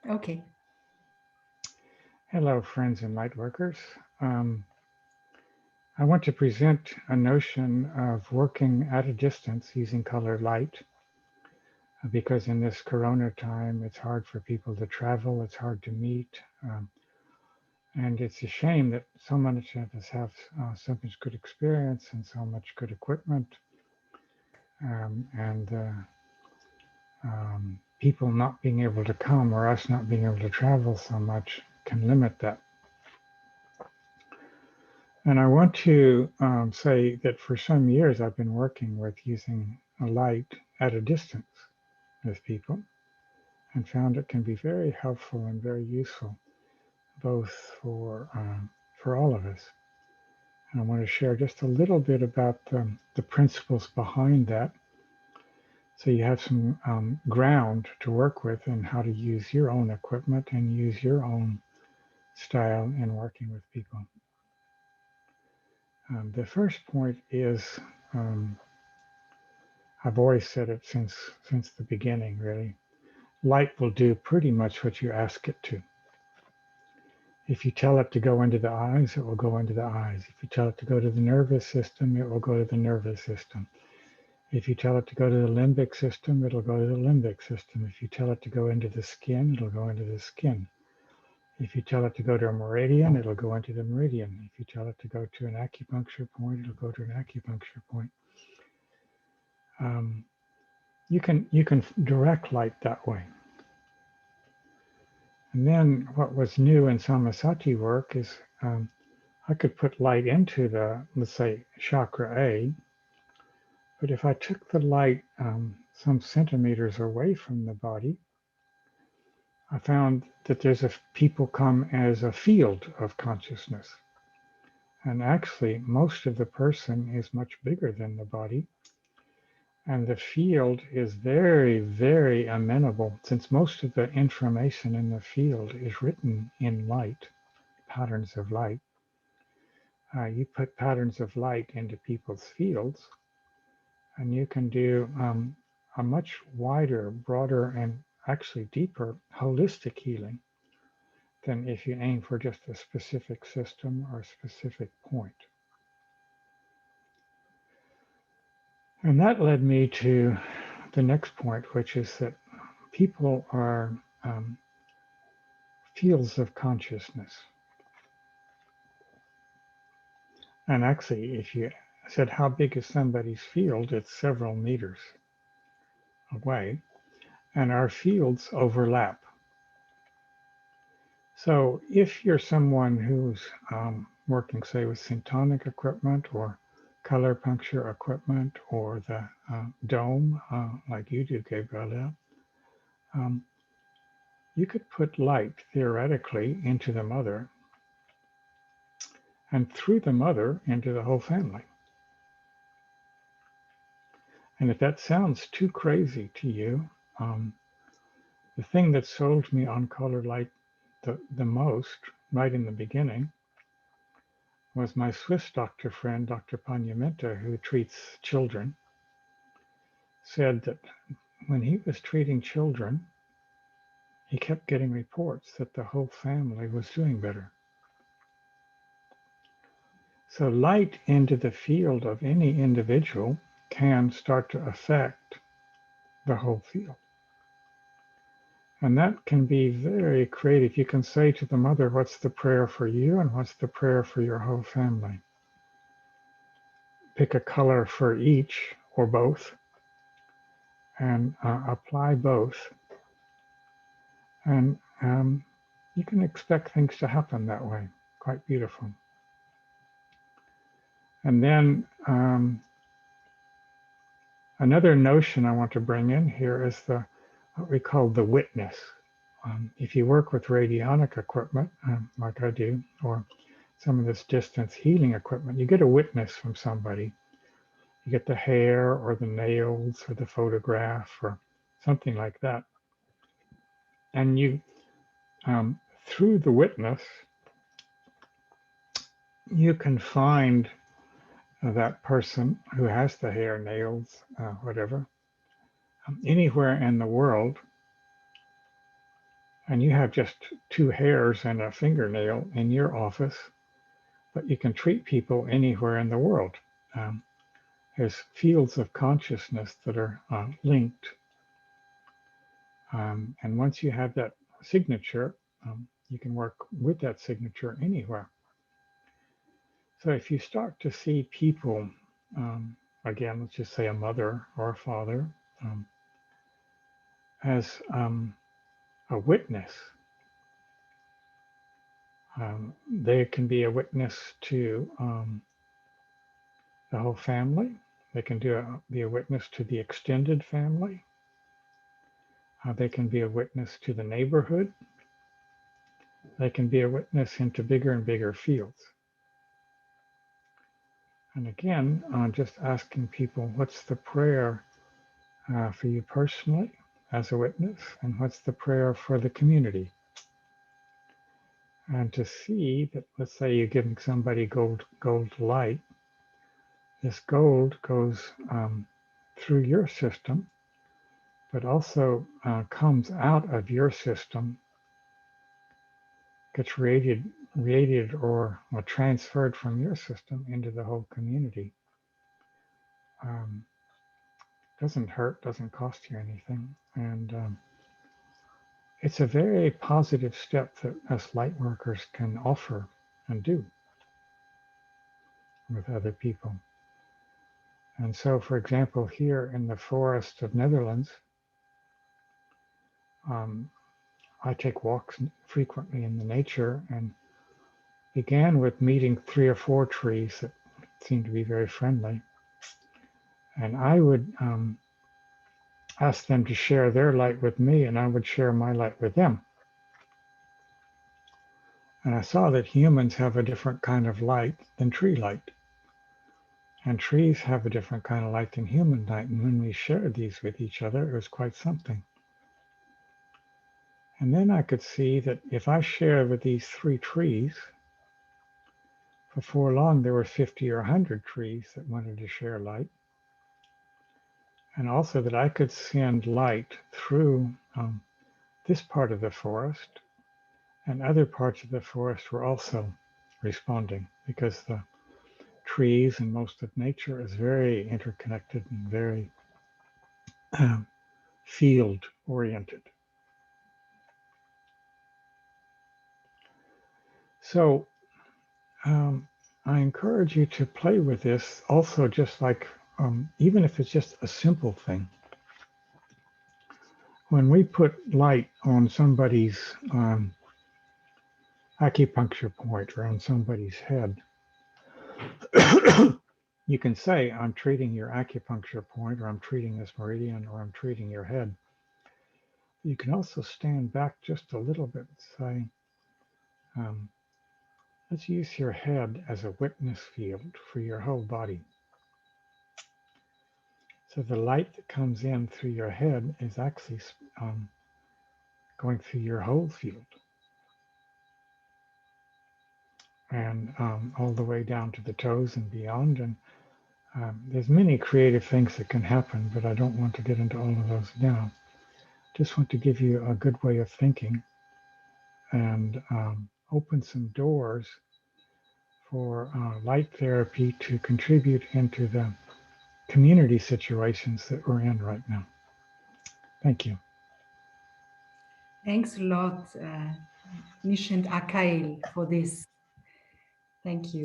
Okay. Hello, friends and lightworkers. Um, I want to present a notion of working at a distance using color light because in this corona time, it's hard for people to travel, it's hard to meet, and it's a shame that so much of us have so much good experience and so much good equipment, and people not being able to come or us not being able to travel so much can limit that. And I want to say that for some years I've been working with using a light at a distance with people and found it can be very helpful and very useful, both for all of us. And I want to share just a little bit about the principles behind that so you have some ground to work with and how to use your own equipment and use your own style in working with people. The first point is um, I've always said it since the beginning, really. Light will do pretty much what you ask it to. If you tell it to go into the eyes, it will go into the eyes. If you tell it to go to the nervous system, it will go to the nervous system. If you tell it to go to the limbic system, it'll go to the limbic system. If you tell it to go into the skin, it'll go into the skin. If you tell it to go to a meridian, it'll go into the meridian. If you tell it to go to an acupuncture point, it'll go to an acupuncture point. Um, you can direct light that way. And then what was new in Samassati work is I could put light into the, let's say, chakra A, but if I took the light some centimeters away from the body, I found that people come as a field of consciousness. And actually, most of the person is much bigger than the body. And the field is very, very amenable since most of the information in the field is written in light, patterns of light. You put patterns of light into people's fields, and you can do a much wider, broader, and actually deeper holistic healing than if you aim for just a specific system or a specific point. And that led me to the next point, which is that people are um, fields of consciousness. And actually, if you said how big is somebody's field, it's several meters away, and our fields overlap. So if you're someone who's working, say, with syntonic equipment or color puncture equipment or the dome, like you do, Gabriella, um, you could put light theoretically into the mother and through the mother into the whole family. And if that sounds too crazy to you, um, the thing that sold me on color light the most right in the beginning was my Swiss doctor friend, Dr. Panyamenta, who treats children, said that when he was treating children, he kept getting reports that the whole family was doing better. So light into the field of any individual can start to affect the whole field. And that can be very creative. You can say to the mother, what's the prayer for you and what's the prayer for your whole family? Pick a color for each or both and apply both. And you can expect things to happen that way. Quite beautiful. And then another notion I want to bring in here is what we call the witness. If you work with radionic equipment, like I do, or some of this distance healing equipment, you get a witness from somebody. You get the hair or the nails or the photograph or something like that. And through the witness, you can find that person who has the hair, nails, whatever, anywhere in the world and you have just 2 hairs and a fingernail in your office, but you can treat people anywhere in the world. Um, there's fields of consciousness that are linked. And once you have that signature, you can work with that signature anywhere. So if you start to see people, again, let's just say a mother or a father, as a witness, they can be a witness to the whole family. They can be a witness to the extended family. They can be a witness to the neighborhood. They can be a witness into bigger and bigger fields. And again, just asking people, what's the prayer for you personally as a witness, and what's the prayer for the community? And to see that, let's say you're giving somebody gold light, this gold goes through your system, but also comes out of your system, gets radiated or transferred from your system into the whole community. Doesn't hurt, doesn't cost you anything, and it's a very positive step that us light workers can offer and do with other people. And so, for example, here in the forest of Netherlands, I take walks frequently in the nature, and began with meeting 3 or 4 trees that seemed to be very friendly. And I would ask them to share their light with me, and I would share my light with them. And I saw that humans have a different kind of light than tree light. And trees have a different kind of light than human light. And when we shared these with each other, it was quite something. And then I could see that if I shared with these 3 trees, before long there were 50 or 100 trees that wanted to share light. And also that I could send light through this part of the forest, and other parts of the forest were also responding, because the trees and most of nature is very interconnected and very field oriented. So I encourage you to play with this also, just like even if it's just a simple thing. When we put light on somebody's acupuncture point or on somebody's head, you can say, I'm treating your acupuncture point, or I'm treating this meridian, or I'm treating your head. You can also stand back just a little bit and say, let's use your head as a witness field for your whole body. So the light that comes in through your head is actually going through your whole field, and all the way down to the toes and beyond. And there's many creative things that can happen, but I don't want to get into all of those now. Just want to give you a good way of thinking and open some doors for light therapy to contribute into the community situations that we're in right now. Thank you. Thanks a lot, Nishant Akhail, for this. Thank you.